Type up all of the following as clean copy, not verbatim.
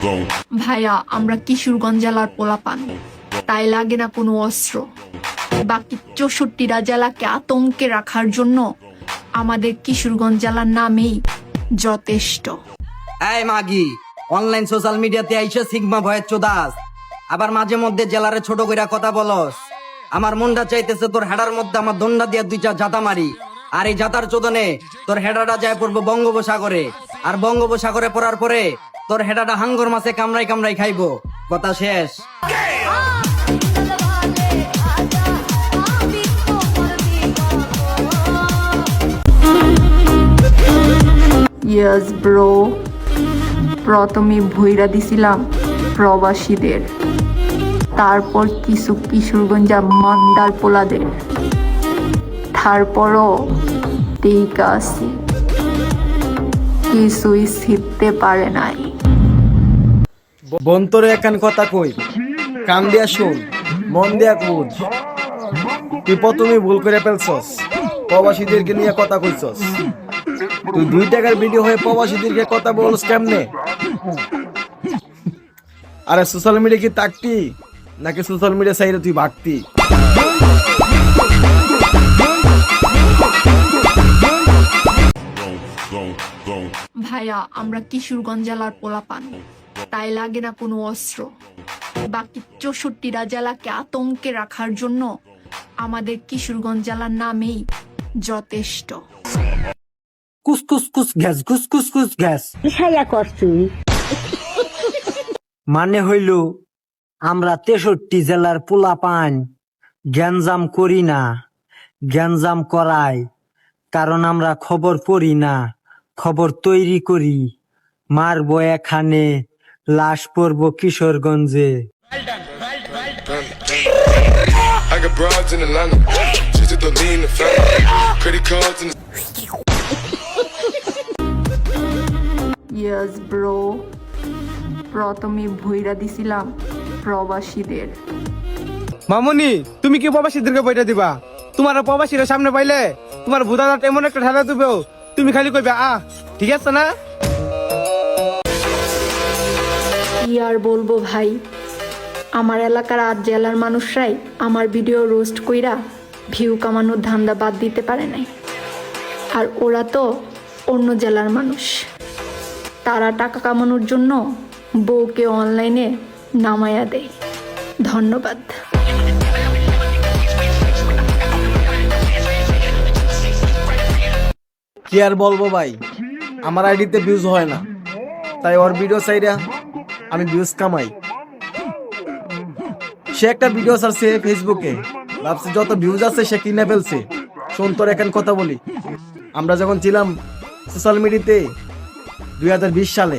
ভাইয়া আমরা কিশোরগঞ্জ জেলার পোলাপান, তাই লাগে না কোনো অস্ত্র। বাকি 64টা জেলাকে আতঙ্কে রাখার জন্য আমাদের কিশোরগঞ্জ জেলার নামেই যথেষ্ট। এই মাগি, অনলাইন সোশ্যাল মিডিয়াতে আইসা সিগমা ভয়ের চোদাস, আবার মাঝে মধ্যে জেলারে ছোট কইরা কথা বলস। আমার মনটা চাইতেছে তোর হেডার মধ্যে আমার দন্ডা দিয়া 2-4 জাতা মারি, আর এই জাতার চোদনে তোর হেডাটা যায় পড়বো বঙ্গোপসাগরে, আর বঙ্গোপসাগরে পড়ার পরে তোর হেডাটা হাঙ্গর মাছে কামড়াই কামড়াই খাইবো। কথা শেষ। ইয়েস ব্রো, প্রথমে ভৈরা দিছিলাম প্রবাসীদের, তারপর কিছু কিশোরগঞ্জা মান্দার পোলাদের, তারপরও ঠিক আছে, কিছুই ছিপতে পারে নাই। বন্তরে একান কথা কই, কান দিয়া শুন, মন দিয়া বুঝ। তুই প্রথমে ভুল করে ফেলছস, প্রবাসীদেরকে নিয়ে কথা কইছস। তুই 2 টাকার ভিডিও হয়ে প্রবাসীদেরকে কথা বলছ কেমনে? আরে সোশ্যাল মিডিয়া কি তাকতি, নাকি সোশ্যাল মিডিয়া সাইডে তুই ভাগতি? ভাইয়া আমরা কিশোরগঞ্জ জেলার পোলাপান, তাই লাগে না কোনো অস্ত্র। বাকি 64টা জেলাকে আতঙ্কে রাখার জন্য আমাদের কিশোরগঞ্জ জেলার নামেই যথেষ্ট। কুসকুস কুস গ্যাস, কুসকুস কুস গ্যাস মানে হইল আমরা 63 জেলার পোলাপান গ্যাঞ্জাম করি না, গ্যাঞ্জাম করাই, কারণ আমরা খবর পড়ি না, খবর তৈরি করি। মারবো এখানে, লাশ পড়বো কিশোরগঞ্জে। I got broads in Atlanta, just to lean the family, credit cards in the yes bro, প্রথমে ভৈরা দিছিলাম প্রবাসীদের। মামুনি, তুমি কি প্রবাসীদেরকে বইটা দিবা? তোমার প্রবাসীরা সামনে পাইলে তোমার ভূতাদার এমন একটা ঠেলা দিবে, তুমি খালি কইবে ঠিক আছে না? কি আর বলবো ভাই, আমার এলাকার 8 জেলার মানুষরাই আমার ভিডিও রোস্ট কইরা ভিউ কামানোর ধান্দা বাদ দিতে পারে নাই। আর ওরা তো অন্য জেলার মানুষ, তারা টাকা কামানোর জন্য বউকে অনলাইনে নামায়া দেয়। ধন্যবাদ। কি আর বলবো ভাই, আমার আইডিতে ভিউজ হয় না, তাই ওর ভিডিও চাইরা আমি ভিউজ কামাই। সে একটা ভিডিও ছাড়ছে ফেসবুকে, ভাবছে যত ভিউজ আছে সে কিনে ফেলছে। শোন তোর এখন কথা বলি, আমরা যখন ছিলাম সোশ্যাল মিডিয়াতে 2020 সালে,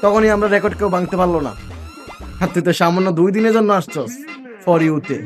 তখনই আমরা রেকর্ড কেউ ভাঙতে পারলো না। আর তুই তো সামান্য 2 দিনের জন্য আসছস ফর ইউতে।